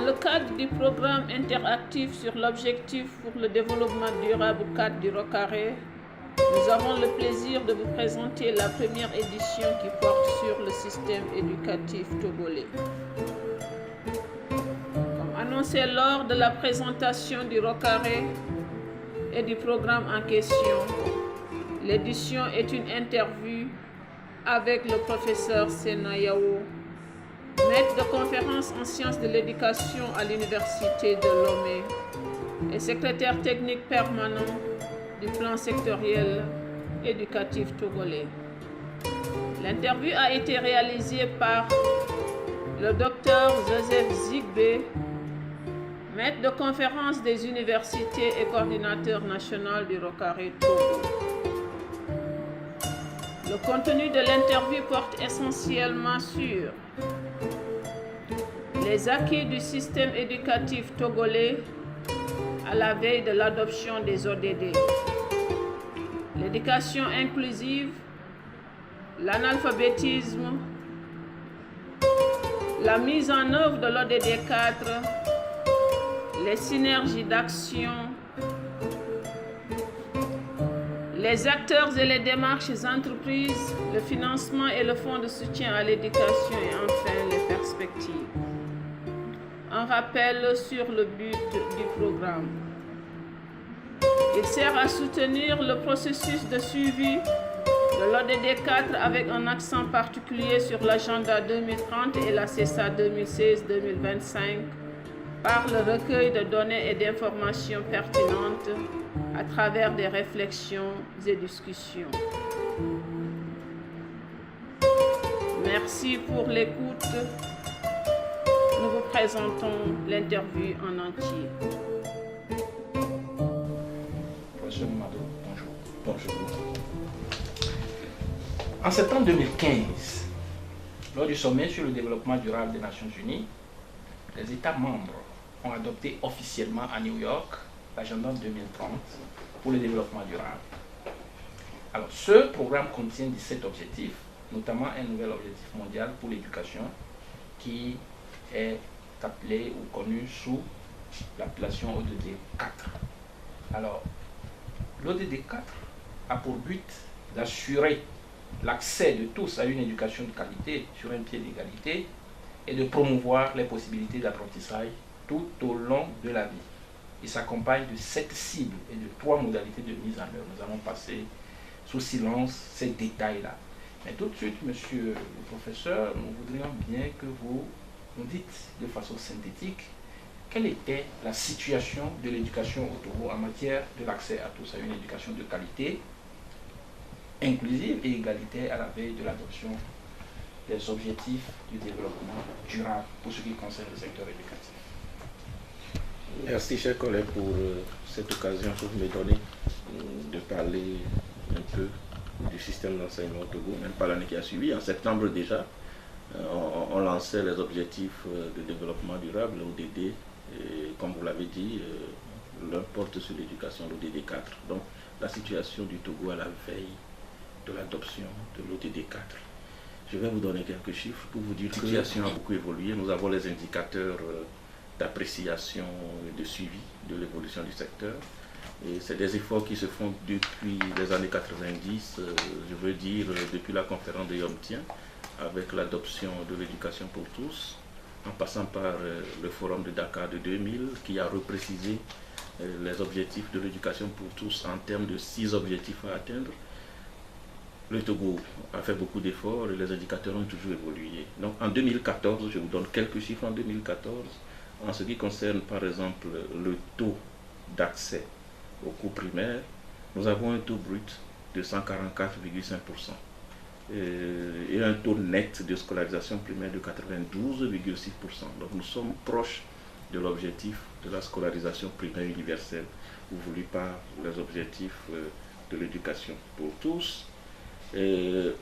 le cadre du programme interactif sur l'objectif pour le développement durable 4 du ROCARE, nous avons le plaisir de vous présenter la première édition qui porte sur le système éducatif togolais. Comme annoncé lors de la présentation du ROCARE et du programme en question, l'édition est une interview avec le professeur Sena Yao, maître de conférence en sciences de l'éducation à l'Université de Lomé et secrétaire technique permanent du plan sectoriel éducatif togolais. L'interview a été réalisée par le docteur Joseph Zigbe, maître de conférence des universités et coordinateur national du ROCARE Togo. Le contenu de l'interview porte essentiellement sur les acquis du système éducatif togolais à la veille de l'adoption des ODD, l'éducation inclusive, l'analphabétisme, la mise en œuvre de l'ODD 4, les synergies d'action, les acteurs et les démarches entreprises, le financement et le fonds de soutien à l'éducation et enfin les perspectives. Un rappel sur le but du programme. Il sert à soutenir le processus de suivi de l'ODD 4 avec un accent particulier sur l'agenda 2030 et la CESA 2016-2025 par le recueil de données et d'informations pertinentes à travers des réflexions et discussions. Merci pour l'écoute. Nous vous présentons l'interview en entier. Professeur Mado, bonjour. En septembre 2015, lors du sommet sur le développement durable des Nations Unies, les États membres ont adopté officiellement à New York l'agenda 2030 pour le développement durable. Alors, ce programme contient 17 objectifs, notamment un nouvel objectif mondial pour l'éducation qui est appelé ou connu sous l'appellation ODD 4. Alors, l'ODD 4 a pour but d'assurer l'accès de tous à une éducation de qualité sur un pied d'égalité et de promouvoir les possibilités d'apprentissage tout au long de la vie. Il s'accompagne de 7 cibles et de 3 modalités de mise en œuvre. Nous allons passer sous silence ces détails-là. Mais tout de suite, monsieur le professeur, nous voudrions bien que vous nous dites de façon synthétique quelle était la situation de l'éducation au Togo en matière de l'accès à tous à une éducation de qualité, inclusive et égalitaire à la veille de l'adoption des objectifs du développement durable pour ce qui concerne le secteur éducatif. Merci, chers collègues, pour cette occasion que vous me donnez de parler un peu du système d'enseignement au Togo, même pas l'année qui a suivi. En septembre déjà, on lançait les objectifs de développement durable, l'ODD, et comme vous l'avez dit, l'un porte sur l'éducation, l'ODD 4. Donc, la situation du Togo à la veille de l'adoption de l'ODD 4. Je vais vous donner quelques chiffres pour vous dire que la situation a beaucoup évolué. Nous avons les indicateurs d'appréciation et de suivi de l'évolution du secteur. Et c'est des efforts qui se font depuis les années 90, je veux dire depuis la conférence de Yom-Tien, avec l'adoption de l'éducation pour tous, en passant par le forum de Dakar de 2000, qui a reprécisé les objectifs de l'éducation pour tous en termes de 6 objectifs à atteindre. Le Togo a fait beaucoup d'efforts et les indicateurs ont toujours évolué. Donc en 2014, je vous donne quelques chiffres en 2014, en ce qui concerne par exemple le taux d'accès au cours primaire, nous avons un taux brut de 144,5% et un taux net de scolarisation primaire de 92,6%. Donc nous sommes proches de l'objectif de la scolarisation primaire universelle, voulu par les objectifs de l'éducation pour tous.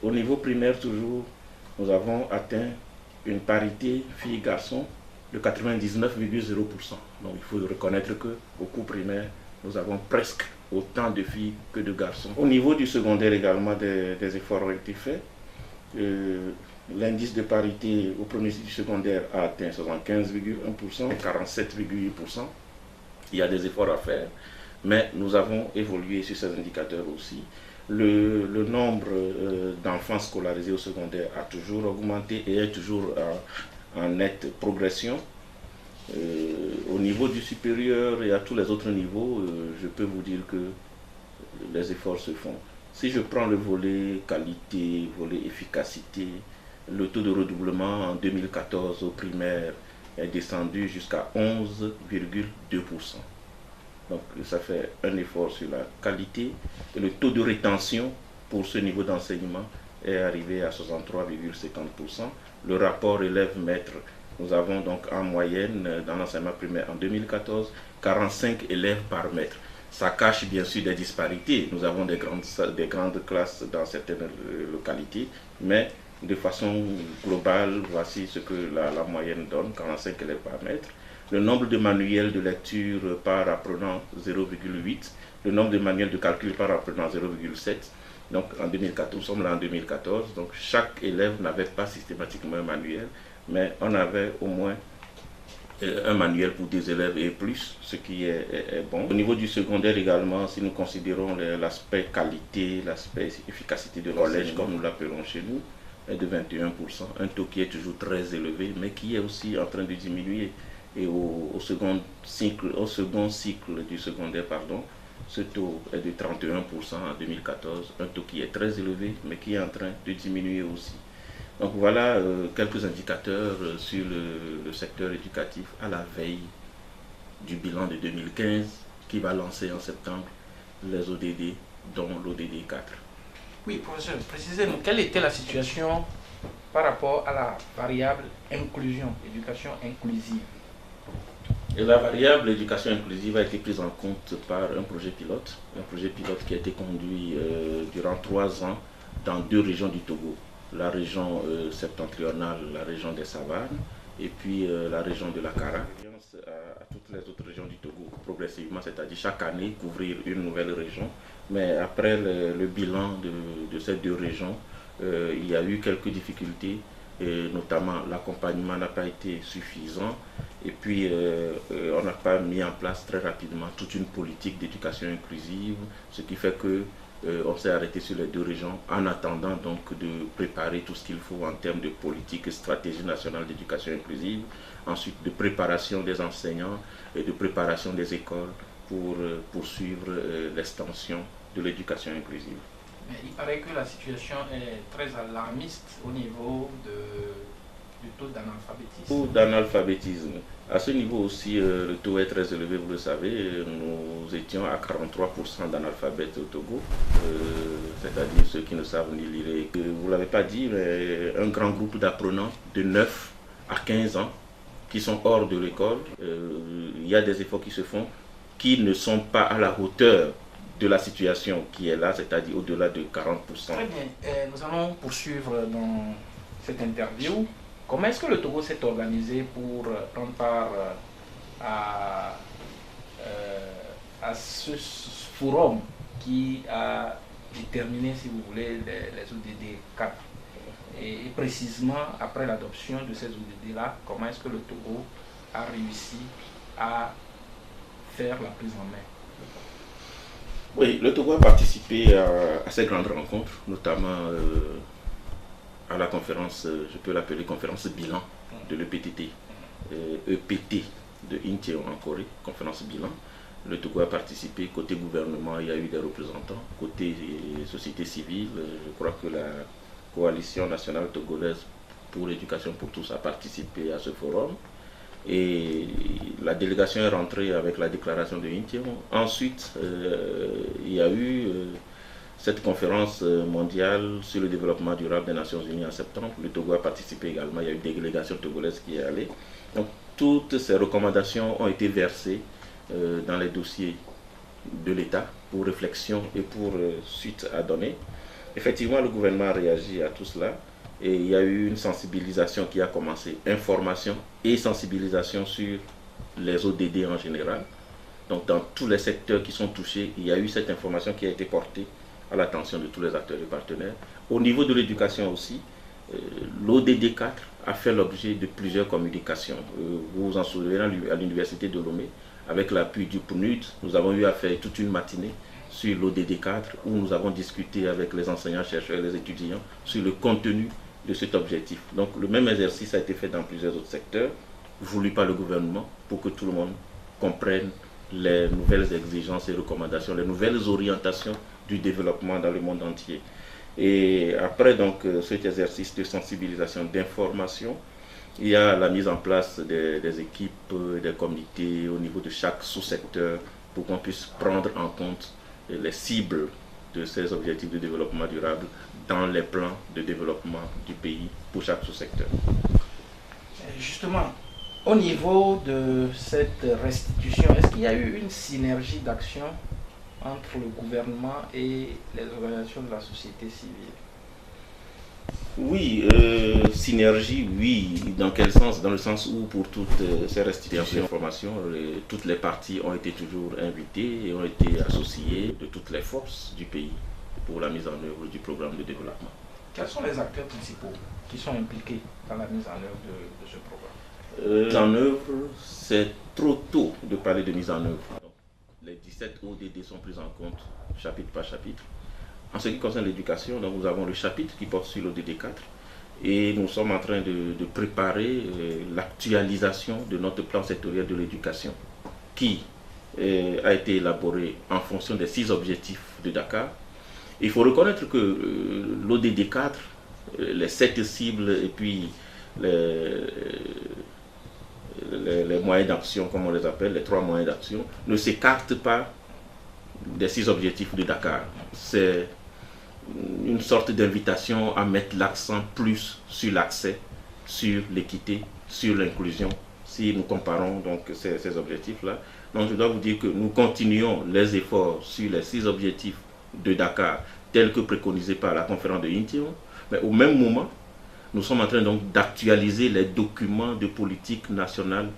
Au niveau primaire toujours, nous avons atteint une parité filles-garçons de 99,0%. Donc il faut reconnaître qu'au cours primaire, nous avons presque autant de filles que de garçons. Au niveau du secondaire également, des efforts ont été faits. L'indice de parité au premier cycle du secondaire a atteint 75,1%, 47,8%. Il y a des efforts à faire, mais nous avons évolué sur ces indicateurs aussi. Le nombre d'enfants scolarisés au secondaire a toujours augmenté et est toujours en nette progression. Au niveau du supérieur et à tous les autres niveaux, je peux vous dire que les efforts se font. Si je prends le volet qualité, volet efficacité, le taux de redoublement en 2014 au primaire est descendu jusqu'à 11,2%. Donc ça fait un effort sur la qualité et le taux de rétention pour ce niveau d'enseignement est arrivé à 63,50%. Le rapport élève-maître, nous avons donc en moyenne dans l'enseignement primaire en 2014 45 élèves par maître. Ça cache bien sûr des disparités. Nous avons des grandes classes dans certaines localités, mais de façon globale, voici ce que la moyenne donne, 45 élèves par maître. Le nombre de manuels de lecture par apprenant 0,8, le nombre de manuels de calcul par apprenant 0,7. Donc en 2014, nous sommes là en 2014, donc chaque élève n'avait pas systématiquement un manuel, mais on avait au moins un manuel pour des élèves et plus, ce qui est bon. Au niveau du secondaire également, si nous considérons l'aspect qualité, l'aspect efficacité de collège, comme nous l'appelons chez nous, est de 21%, un taux qui est toujours très élevé, mais qui est aussi en train de diminuer. Et au second cycle du secondaire, ce taux est de 31% en 2014, un taux qui est très élevé, mais qui est en train de diminuer aussi. Donc voilà quelques indicateurs sur le secteur éducatif à la veille du bilan de 2015 qui va lancer en septembre les ODD, dont l'ODD 4. Oui, professeur, précisez-nous quelle était la situation par rapport à la variable inclusion, éducation inclusive. Et la variable éducation inclusive a été prise en compte par un projet pilote qui a été conduit durant 3 ans dans 2 régions du Togo. La région septentrionale, la région des Savanes, et puis la région de la Kara. À toutes les autres régions du Togo, progressivement, c'est-à-dire chaque année, couvrir une nouvelle région. Mais après le bilan de ces 2 régions, il y a eu quelques difficultés, et notamment l'accompagnement n'a pas été suffisant, et puis on n'a pas mis en place très rapidement toute une politique d'éducation inclusive, ce qui fait que on s'est arrêté sur les 2 régions en attendant donc de préparer tout ce qu'il faut en termes de politique et stratégie nationale d'éducation inclusive, ensuite de préparation des enseignants et de préparation des écoles pour poursuivre l'extension de l'éducation inclusive. Mais il paraît que la situation est très alarmiste au niveau du taux d'analphabétisme. Taux d'analphabétisme. À ce niveau aussi, le taux est très élevé, vous le savez. Nous étions à 43% d'analphabètes au Togo, c'est-à-dire ceux qui ne savent ni lire. Vous ne l'avez pas dit, mais un grand groupe d'apprenants de 9 à 15 ans qui sont hors de l'école. Il y a des efforts qui se font qui ne sont pas à la hauteur de la situation qui est là, c'est-à-dire au-delà de 40%. Très bien. Nous allons poursuivre dans cette interview. Comment est-ce que le Togo s'est organisé pour prendre part à ce forum qui a déterminé, si vous voulez, les ODD 4? Et précisément, après l'adoption de ces ODD-là, comment est-ce que le Togo a réussi à faire la prise en main? Oui, le Togo a participé à ces grandes rencontres, notamment à la conférence, je peux l'appeler conférence bilan de l'EPTT, EPT de Incheon en Corée, conférence bilan. Le Togo a participé, côté gouvernement, il y a eu des représentants, côté société civile, je crois que la coalition nationale togolaise pour l'éducation pour tous a participé à ce forum. Et la délégation est rentrée avec la déclaration de Incheon. Ensuite, il y a eu cette conférence mondiale sur le développement durable des Nations Unies en septembre. Le Togo a participé également, il y a eu une délégation togolaise qui est allée. Donc toutes ces recommandations ont été versées dans les dossiers de l'État pour réflexion et pour suite à donner. Effectivement, le gouvernement a réagi à tout cela. Et il y a eu une sensibilisation qui a commencé, information et sensibilisation sur les ODD en général. Donc dans tous les secteurs qui sont touchés, il y a eu cette information qui a été portée à l'attention de tous les acteurs et partenaires. Au niveau de l'éducation aussi, l'ODD 4 a fait l'objet de plusieurs communications. Vous vous en souvenez, à l'université de Lomé, avec l'appui du PNUD, nous avons eu à faire toute une matinée sur l'ODD 4 où nous avons discuté avec les enseignants, chercheurs et les étudiants sur le contenu de cet objectif. Donc le même exercice a été fait dans plusieurs autres secteurs, voulu par le gouvernement, pour que tout le monde comprenne les nouvelles exigences et recommandations, les nouvelles orientations du développement dans le monde entier. Et après donc cet exercice de sensibilisation, d'information, il y a la mise en place des équipes, des comités au niveau de chaque sous-secteur pour qu'on puisse prendre en compte les cibles de ces objectifs de développement durable dans les plans de développement du pays pour chaque sous-secteur. Justement, au niveau de cette restitution, est-ce qu'il y a eu une synergie d'action entre le gouvernement et les organisations de la société civile? Oui, synergie, oui. Dans quel sens? Dans le sens où pour toutes ces restitutions d'informations, toutes les parties ont été toujours invitées et ont été associées de toutes les forces du pays pour la mise en œuvre du programme de développement. Quels sont les acteurs principaux qui sont impliqués dans la mise en œuvre de ce programme? Mise en œuvre, c'est trop tôt de parler de mise en œuvre. Donc, les 17 ODD sont pris en compte chapitre par chapitre. En ce qui concerne l'éducation, donc nous avons le chapitre qui porte sur l'ODD 4 et nous sommes en train de préparer l'actualisation de notre plan sectoriel de l'éducation qui a été élaboré en fonction des 6 objectifs de Dakar. Il faut reconnaître que l'ODD 4, les 7 cibles et puis les moyens d'action, comme on les appelle, les 3 moyens d'action, ne s'écartent pas des 6 objectifs de Dakar. C'est une sorte d'invitation à mettre l'accent plus sur l'accès, sur l'équité, sur l'inclusion, si nous comparons donc ces objectifs-là. Donc je dois vous dire que nous continuons les efforts sur les 6 objectifs de Dakar, tels que préconisés par la conférence de Incheon, mais au même moment, nous sommes en train donc d'actualiser les documents de politique nationale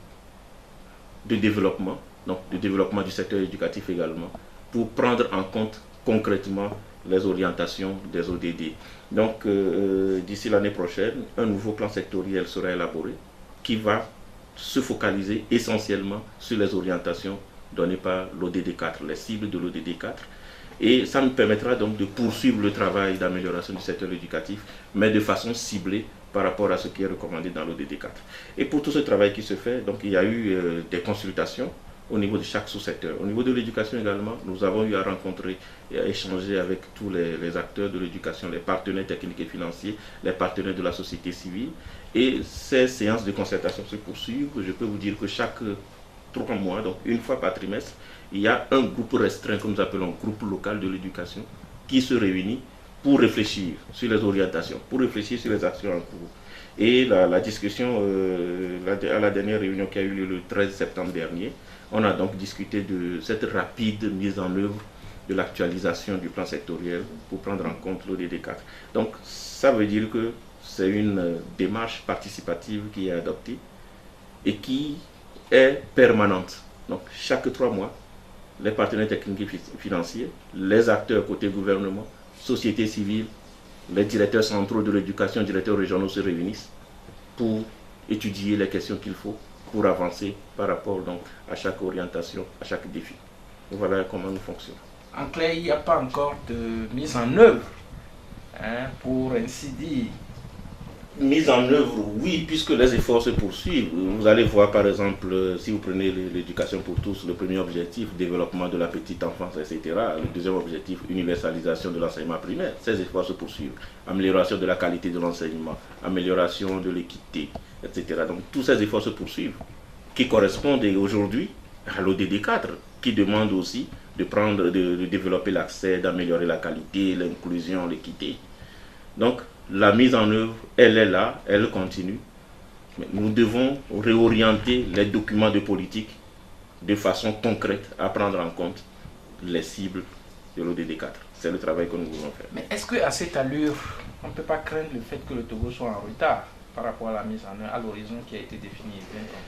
de développement, donc de développement du secteur éducatif également, pour prendre en compte concrètement les orientations des ODD. Donc d'ici l'année prochaine, un nouveau plan sectoriel sera élaboré qui va se focaliser essentiellement sur les orientations données par l'ODD 4, les cibles de l'ODD 4. Et ça nous permettra donc de poursuivre le travail d'amélioration du secteur éducatif, mais de façon ciblée par rapport à ce qui est recommandé dans l'ODD 4. Et pour tout ce travail qui se fait, donc il y a eu des consultations au niveau de chaque sous-secteur. Au niveau de l'éducation également, nous avons eu à rencontrer et à échanger avec tous les acteurs de l'éducation, les partenaires techniques et financiers, les partenaires de la société civile. Et ces séances de concertation se poursuivent. Je peux vous dire que chaque 3 mois, donc une fois par trimestre, il y a un groupe restreint que nous appelons groupe local de l'éducation qui se réunit pour réfléchir sur les orientations, pour réfléchir sur les actions en cours. Et la discussion à la dernière réunion qui a eu lieu le 13 septembre dernier, on a donc discuté de cette rapide mise en œuvre de l'actualisation du plan sectoriel pour prendre en compte l'ODD 4. Donc ça veut dire que c'est une démarche participative qui est adoptée et qui est permanente. Donc chaque 3 mois, les partenaires techniques et financiers, les acteurs côté gouvernement, société civile, les directeurs centraux de l'éducation, directeurs régionaux se réunissent pour étudier les questions qu'il faut pour avancer par rapport donc à chaque orientation, à chaque défi. Voilà comment nous fonctionnons. En clair, il n'y a pas encore de mise en œuvre, pour ainsi dire. Mise en œuvre, oui, puisque les efforts se poursuivent. Vous allez voir par exemple, si vous prenez l'éducation pour tous, le premier objectif, développement de la petite enfance, etc. Le deuxième objectif, universalisation de l'enseignement primaire. Ces efforts se poursuivent. Amélioration de la qualité de l'enseignement, amélioration de l'équité, etc. Donc tous ces efforts se poursuivent, qui correspondent aujourd'hui à l'ODD 4, qui demande aussi de développer l'accès, d'améliorer la qualité, l'inclusion, l'équité. Donc la mise en œuvre, elle est là, elle continue. Mais nous devons réorienter les documents de politique de façon concrète à prendre en compte les cibles de l'ODD 4. C'est le travail que nous voulons faire. Mais est-ce qu'à cette allure, on ne peut pas craindre le fait que le Togo soit en retard par rapport à la mise en œuvre, à l'horizon qui a été défini?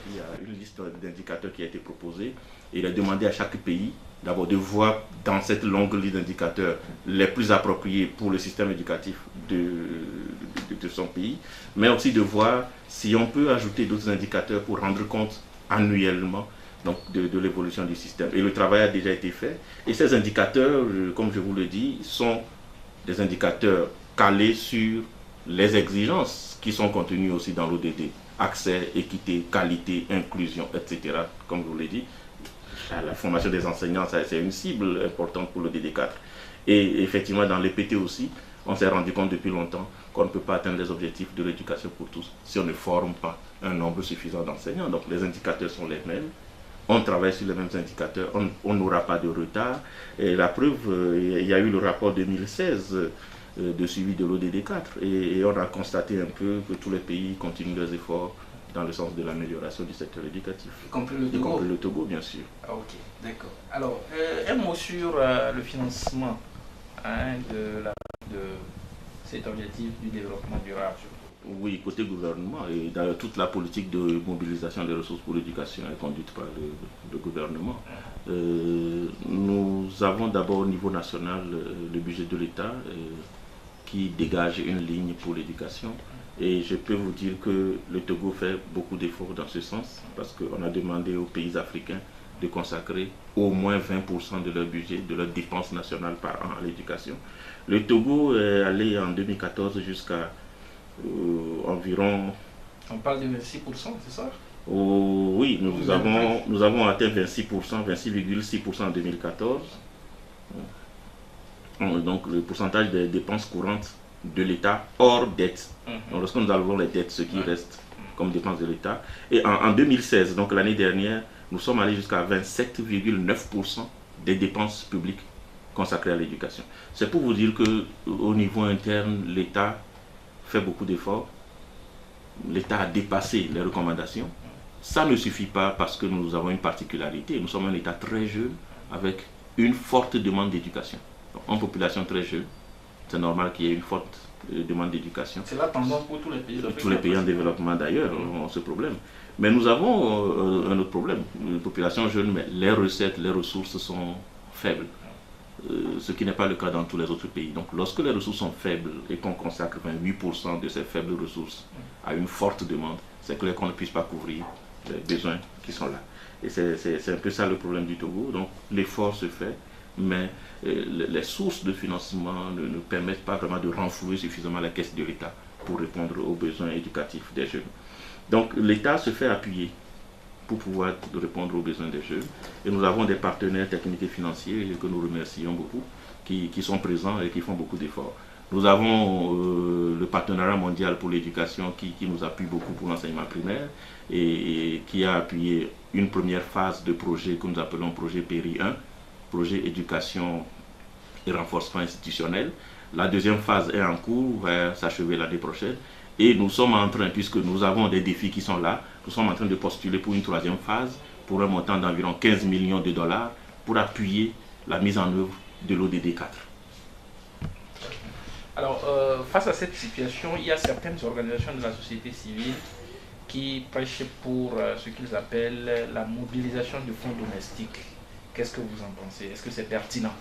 Il y a une liste d'indicateurs qui a été proposée et il a demandé à chaque pays d'abord de voir dans cette longue liste d'indicateurs les plus appropriés pour le système éducatif de son pays, mais aussi de voir si on peut ajouter d'autres indicateurs pour rendre compte annuellement donc de l'évolution du système. Et le travail a déjà été fait. Et ces indicateurs, comme je vous le dis, sont des indicateurs calés sur les exigences qui sont contenues aussi dans l'ODD. Accès, équité, qualité, inclusion, etc. Comme je vous l'ai dit, la formation des enseignants, c'est une cible importante pour l'ODD 4. Et effectivement, dans les PT aussi, on s'est rendu compte depuis longtemps qu'on ne peut pas atteindre les objectifs de l'éducation pour tous si on ne forme pas un nombre suffisant d'enseignants. Donc les indicateurs sont les mêmes. On travaille sur les mêmes indicateurs, on n'aura pas de retard. Et la preuve, il y a eu le rapport 2016 de suivi de l'ODD 4 et on a constaté un peu que tous les pays continuent leurs efforts dans le sens de l'amélioration du secteur éducatif. Y compris le Togo. Y compris le Togo, bien sûr. Ah, ok, d'accord. Alors, un mot sur le financement de cet objectif du développement durable. Oui, côté gouvernement, et d'ailleurs toute la politique de mobilisation des ressources pour l'éducation est conduite par le gouvernement. Nous avons d'abord au niveau national le budget de l'État qui dégage une ligne pour l'éducation. Et je peux vous dire que le Togo fait beaucoup d'efforts dans ce sens parce qu'on a demandé aux pays africains de consacrer au moins 20% de leur budget, de leurs dépenses nationales par an à l'éducation. Le Togo est allé en 2014 jusqu'à environ... On parle de 26%, c'est ça? Oui, nous avons atteint 26%, 26,6% en 2014. Donc le pourcentage des dépenses courantes de l'État hors dette. Donc lorsque nous avons les dettes, ce qui reste comme dépenses de l'État. Et en 2016, donc l'année dernière, nous sommes allés jusqu'à 27,9% des dépenses publiques consacrées à l'éducation. C'est pour vous dire qu'au niveau interne, l'État fait beaucoup d'efforts. L'État a dépassé les recommandations. Ça ne suffit pas parce que nous avons une particularité. Nous sommes un État très jeune avec une forte demande d'éducation. En population très jeune, c'est normal qu'il y ait une forte demande d'éducation. C'est la tendance pour tous les pays d'Afrique. Tous les pays en développement d'ailleurs ont ce problème. Mais nous avons un autre problème. Une population jeune, mais les recettes, les ressources sont faibles. Ce qui n'est pas le cas dans tous les autres pays. Donc lorsque les ressources sont faibles et qu'on consacre 28% de ces faibles ressources à une forte demande, c'est clair qu'on ne puisse pas couvrir les besoins qui sont là. Et c'est un peu ça le problème du Togo. Donc l'effort se fait, mais les sources de financement ne permettent pas vraiment de renflouer suffisamment la caisse de l'État pour répondre aux besoins éducatifs des jeunes. Donc l'État se fait appuyer pour pouvoir répondre aux besoins des jeunes. Et nous avons des partenaires techniques et financiers que nous remercions beaucoup, qui sont présents et qui font beaucoup d'efforts. Nous avons le partenariat mondial pour l'éducation qui nous appuie beaucoup pour l'enseignement primaire et qui a appuyé une première phase de projet que nous appelons projet PERI 1, projet éducation et renforcement institutionnel. La deuxième phase est en cours, va s'achever l'année prochaine. Et nous sommes en train, puisque nous avons des défis qui sont là, nous sommes en train de postuler pour une troisième phase, pour un montant d'environ 15 millions de dollars, pour appuyer la mise en œuvre de l'ODD 4. Alors, face à cette situation, il y a certaines organisations de la société civile qui prêchent pour ce qu'ils appellent la mobilisation de fonds domestiques. Qu'est-ce que vous en pensez? Est-ce que c'est pertinent?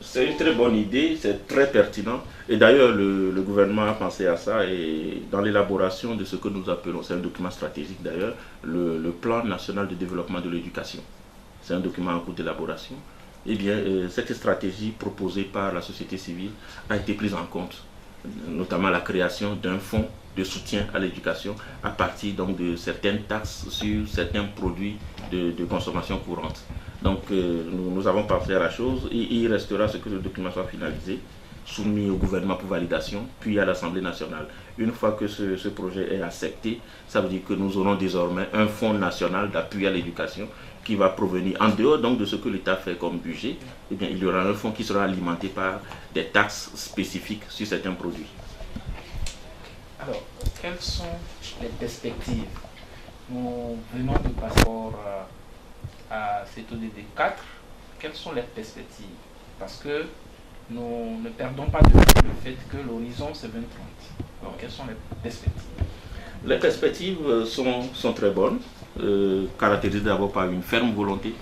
C'est une très bonne idée, c'est très pertinent. Et d'ailleurs, le gouvernement a pensé à ça et dans l'élaboration de ce que nous appelons, c'est un document stratégique d'ailleurs, le plan national de développement de l'éducation. C'est un document en cours d'élaboration. Eh bien, cette stratégie proposée par la société civile a été prise en compte, notamment la création d'un fonds de soutien à l'éducation à partir donc de certaines taxes sur certains produits de consommation courante. Donc nous avons pensé à la chose et il restera ce que le document soit finalisé, soumis au gouvernement pour validation, puis à l'Assemblée nationale. Une fois que ce projet est accepté, ça veut dire que nous aurons désormais un fonds national d'appui à l'éducation qui va provenir, en dehors donc de ce que l'État fait comme budget, eh bien, il y aura un fonds qui sera alimenté par des taxes spécifiques sur certains produits. Alors, quelles sont les perspectives? Nous venons de passer à cet ODD 4. Quelles sont les perspectives? Parce que nous ne perdons pas de vue le fait que l'horizon c'est 2030. Alors, quelles sont les perspectives? Les perspectives sont très bonnes, caractérisées d'abord par une ferme volonté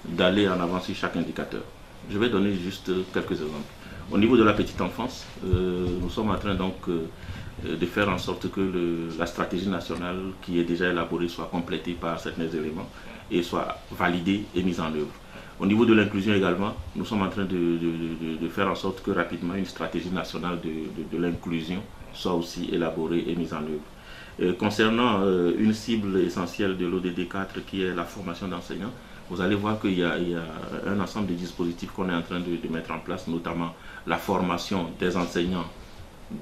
d'aller en avant sur chaque indicateur. Je vais donner juste quelques exemples. Au niveau de la petite enfance, nous sommes en train donc de faire en sorte que la stratégie nationale qui est déjà élaborée soit complétée par certains éléments et soit validée et mise en œuvre. Au niveau de l'inclusion également, nous sommes en train de faire en sorte que rapidement une stratégie nationale de l'inclusion soit aussi élaborée et mise en œuvre. Concernant une cible essentielle de l'ODD 4 qui est la formation d'enseignants, vous allez voir qu'il y a un ensemble de dispositifs qu'on est en train de mettre en place, notamment la formation des enseignants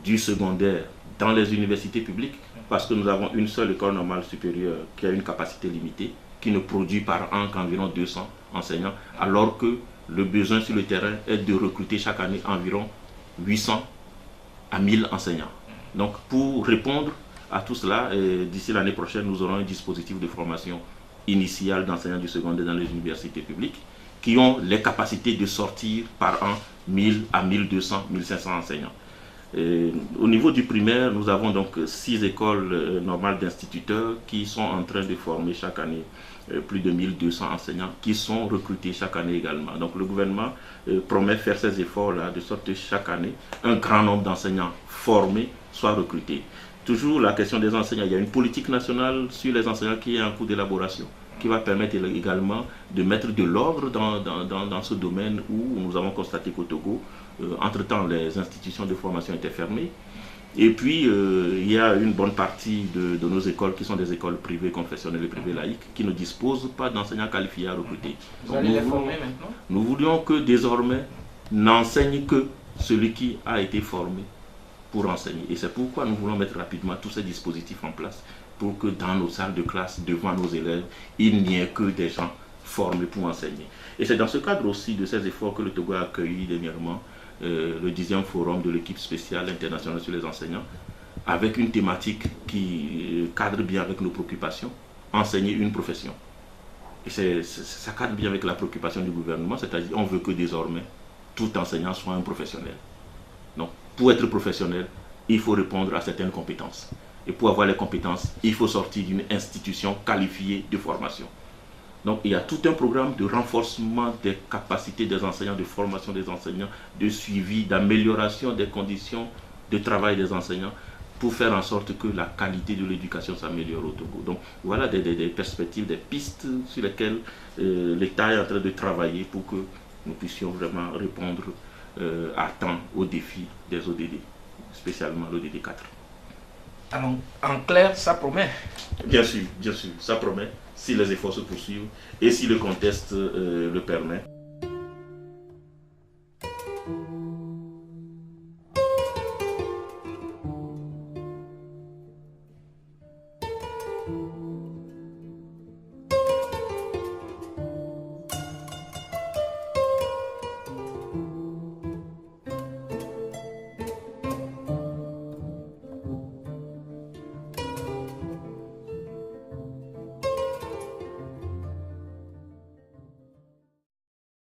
du secondaire dans les universités publiques, parce que nous avons une seule école normale supérieure qui a une capacité limitée, qui ne produit par an qu'environ 200 enseignants, alors que le besoin sur le terrain est de recruter chaque année environ 800 à 1000 enseignants. Donc pour répondre à tout cela, d'ici l'année prochaine, nous aurons un dispositif de formation initiale d'enseignants du secondaire dans les universités publiques qui ont les capacités de sortir par an 1000 à 1200, 1500 enseignants. Au niveau du primaire, nous avons donc 6 écoles normales d'instituteurs qui sont en train de former chaque année plus de 1200 enseignants qui sont recrutés chaque année également. Donc le gouvernement promet faire ces efforts-là de sorte que chaque année, un grand nombre d'enseignants formés soient recrutés. Toujours la question des enseignants, il y a une politique nationale sur les enseignants qui est en cours d'élaboration, qui va permettre également de mettre de l'ordre dans ce domaine où nous avons constaté qu'au Togo, entre-temps, les institutions de formation étaient fermées. Et puis, il y a une bonne partie de nos écoles qui sont des écoles privées confessionnelles et privées laïques qui ne disposent pas d'enseignants qualifiés à recruter. Vous allez les former maintenant? Nous voulions que désormais n'enseigne que celui qui a été formé pour enseigner. Et c'est pourquoi nous voulons mettre rapidement tous ces dispositifs en place pour que dans nos salles de classe, devant nos élèves, il n'y ait que des gens formés pour enseigner. Et c'est dans ce cadre aussi de ces efforts que le Togo a accueilli dernièrement le 10e forum de l'équipe spéciale internationale sur les enseignants, avec une thématique qui cadre bien avec nos préoccupations, enseigner une profession. Et ça cadre bien avec la préoccupation du gouvernement, c'est-à-dire on veut que désormais tout enseignant soit un professionnel. Donc, pour être professionnel, il faut répondre à certaines compétences. Et pour avoir les compétences, il faut sortir d'une institution qualifiée de formation. Donc, il y a tout un programme de renforcement des capacités des enseignants, de formation des enseignants, de suivi, d'amélioration des conditions de travail des enseignants pour faire en sorte que la qualité de l'éducation s'améliore au Togo. Donc, voilà des perspectives, des pistes sur lesquelles l'État est en train de travailler pour que nous puissions vraiment répondre à temps aux défis des ODD, spécialement l'ODD 4. Alors, en clair, ça promet. Bien sûr, ça promet, si les efforts se poursuivent et si le contexte le permet.